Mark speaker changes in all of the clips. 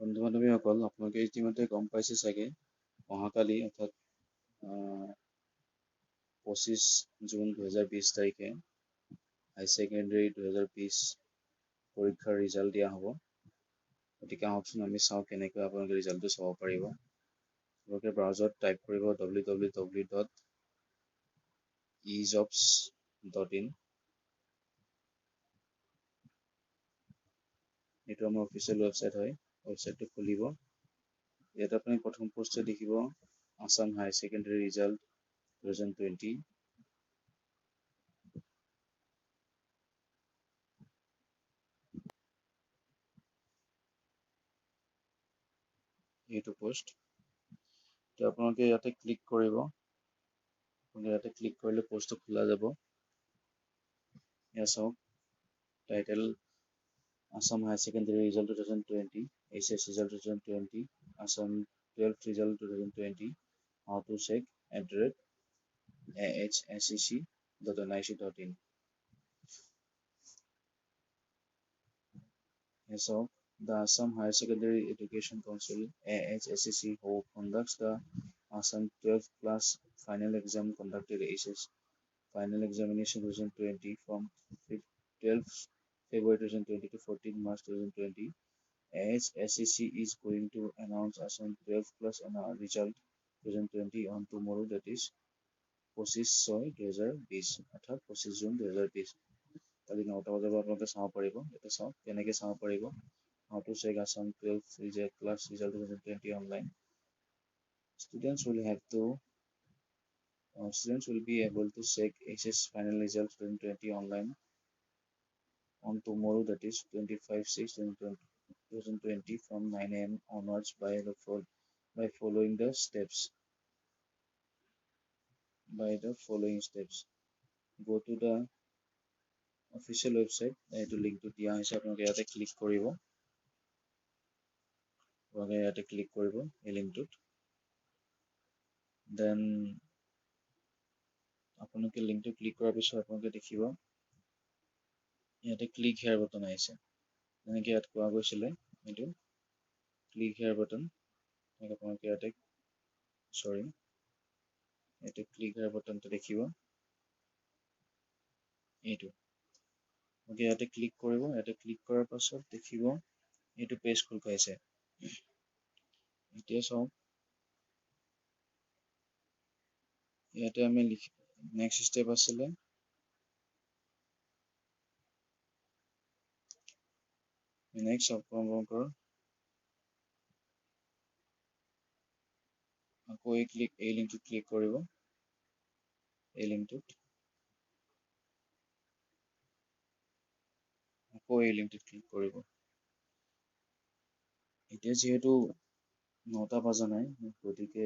Speaker 1: বন্ধু বান্ধৱীসকল, আপোনালোকে ইতিমধ্যে গম পাইছে চাগে অহাকালি অৰ্থাৎ 25 জুন 2020 তাৰিখে হাই ছেকেণ্ডেৰী 2020 পৰীক্ষাৰ ৰিজাল্ট দিয়া হ'ব। গতিকে আহকচোন আমি চাওঁ কেনেকৈ আপোনালোকে ৰিজাল্টটো চাব পাৰিব। আপোনালোকে ব্ৰাউজাৰত টাইপ কৰিব www.ejobs.in। এইটো আমাৰ অফিচিয়েল ৱেবছাইট হয়। ৱেবছাইটটো খুলিব। ইয়াত আপুনি প্ৰথম পোষ্টে দেখিব আছাম হাই ছেকেণ্ডেৰী ৰিজাল্ট 2020। এইটো পোষ্ট। তো আপোনালোকে ইয়াতে ক্লিক কৰিব। ইয়াতে ক্লিক কৰিলে পোষ্টটো খোলা যাব। এয়া চাওক, title Assam High Secondary Result 2020, h.s.l.c Result 2020, Assam 12th Result 2020, how to check @h.s.l.c.nic.in. So, the Assam Higher Secondary Education Council (AHSCC) who conducts the Assam 12th class final exam conducted HS final examination 2020 from 12th February 2020 to 14 March 2020. h.s.l.c is going to announce Assam 12th class result 2020 on tomorrow, that is 25/6/2020 অৰ্থাৎ 25 June 2020। কালি 9টা বজাৰ পৰা আপোনালোকে চাব পাৰিব। ইয়াতে চাওক কেনেকৈ চাব পাৰিব। How to check Assam 12th class result 2020 online. Students will be able to check HS final result 2020 online on tomorrow, that is 25/6/2020 from 9 a.m. onwards by following the steps. Go to the official website. এইটো লিংকটো দিয়া হৈছে, আপোনালোকে ইয়াতে click কৰিব। ইয়াতে click কৰিব এই লিংকটোত। দেন আপোনালোকে লিংকটো ক্লিক কৰাৰ পিছত আপোনালোকে দেখিব ইয়াতে ক্লিক হেয়াৰ বটন আহিছে। যেনেকৈ ইয়াত কোৱা গৈছিলে, এইটো ক্লিক হেয়াৰ বটন। আপোনালোকে ইয়াতে ক্লিক হেয়াৰ বটনটো দেখিব। এইটো ইয়াতে ক্লিক কৰিব। ইয়াতে ক্লিক কৰাৰ পাছত দেখিব এইটো পেজ খোল খাইছে। এতিয়া চাওক, ইয়াতে আমি নেক্সট ষ্টেপ আছিলে আপোনালোকৰ আকৌ এই লিংকটোত ক্লিক কৰিব। এই লিংকটোত ক্লিক কৰিব। এতিয়া যিহেতু 9টা বজা নাই, গতিকে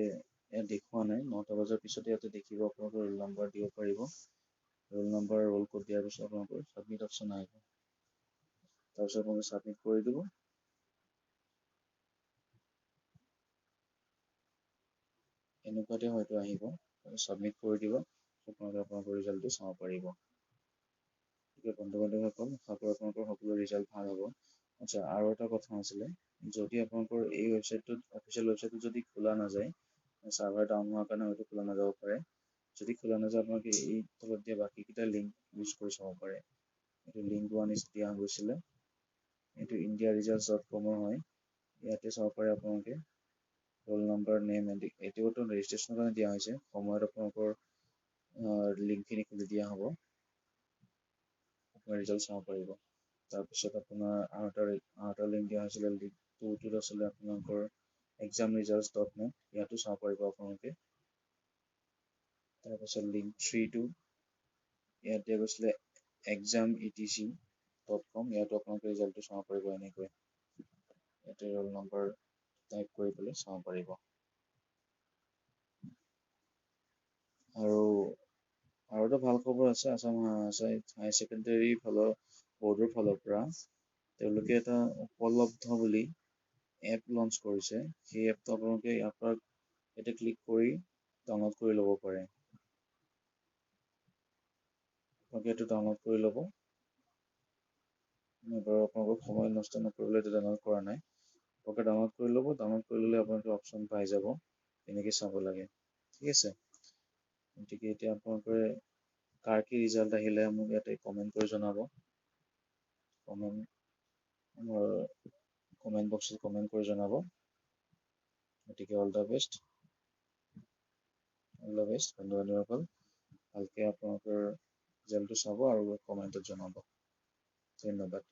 Speaker 1: ইয়াত দেখুওৱা নাই। 9টা বজাৰ পিছতে ইয়াতে দেখিব আপোনালোকৰ ৰোল নম্বৰ দিব পাৰিব। ৰোল নম্বৰ ৰোল কোড দিয়াৰ পিছত আপোনালোকৰ ছাবমিট অপশ্যন আহিব। তাৰপিছত আপোনালোকে ছাবমিট কৰি দিব। এনেকুৱাতে হয়তো আহিব। ছাবমিট কৰি দিব। আপোনালোকৰ ৰিজাল্টটো চাব পাৰিব। বন্ধু বান্ধৱীসকল, আশা কৰোঁ আপোনালোকৰ সকলো ৰিজাল্ট ভাল হ'ব। আচ্ছা, আৰু এটা কথা আছিলে, যদি আপোনালোকৰ এই অফিচিয়েল ৱেবছাইটটো যদি খোলা নাযায়, ছাৰ্ভাৰ ডাউন হোৱাৰ কাৰণে হয়তো খোলা নাযাব পাৰে। যদি খোলা নাযায়, আপোনালোকে এই তলত দিয়া বাকীকেইটা লিংক ইউজ কৰি চাব পাৰে। এইটো লিংক দিয়া গৈছিলে। এইটো indiaresults.com হয়। ইয়াতে চাব পাৰে আপোনালোকে ৰোল নম্বৰ, নেম, এইটোতো ৰেজিষ্ট্ৰেশ্যনৰ কাৰণে দিয়া হৈছে। সময়ত আপোনালোকৰ লিংকখিনি খুলি দিয়া হ'ব। আপোনাৰ ৰিজাল্ট চাব পাৰিব। তাৰপিছত আপোনাৰ আৰু এটা লিংক দিয়া হৈছিলে। লিংক 2টোত আছিলে আপোনালোকৰ examresults.net, ইয়াতো চাব পাৰিব আপোনালোকে। তাৰপিছত লিংক 3টো ইয়াত দিয়া গৈছিলে exametc.com, ইয়াতো আপোনালোকে ৰিজাল্টটো চাব পাৰিব। এনেকৈ ইয়াতে ৰোল নম্বৰ টাইপ কৰি পেলাই চাব পাৰিব। আৰু এটা ভাল খবৰ আছে, আছাম হাই ছেকেণ্ডেৰী বৰ্ডৰ ফালৰ পৰা তেওঁলোকে এটা উপলব্ধ বুলি এপ লঞ্চ কৰিছে। সেই এপটো আপোনালোকে ইয়াৰ পৰা ইয়াতে ক্লিক কৰি ডাউনলোড কৰি ল'ব পাৰে। আপোনালোকে এইটো ডাউনলোড কৰি ল'ব। মই বাৰু আপোনালোকৰ সময় নষ্ট নকৰিবলৈ এইটো ডাউনলোড কৰা নাই। ওকে ডাউনলোড কৰি ল'ব। ডাউনলোড কৰি ল'লে আপোনালোকে অপশ্যন পাই যাব এনেকৈ চাব লাগে। ঠিক আছে, গতিকে এতিয়া আপোনালোকে কাৰ কি ৰিজাল্ট আহিলে মোক ইয়াতে কমেণ্ট কৰি জনাব। কমেণ্ট বক্সত কমেণ্ট কৰি জনাব। গতিকে অল দ্য বেষ্ট, বন্ধু বান্ধৱীসকল। ভালকৈ আপোনালোকৰ ৰিজাল্টটো চাব আৰু কমেণ্টত জনাব। ধন্যবাদ।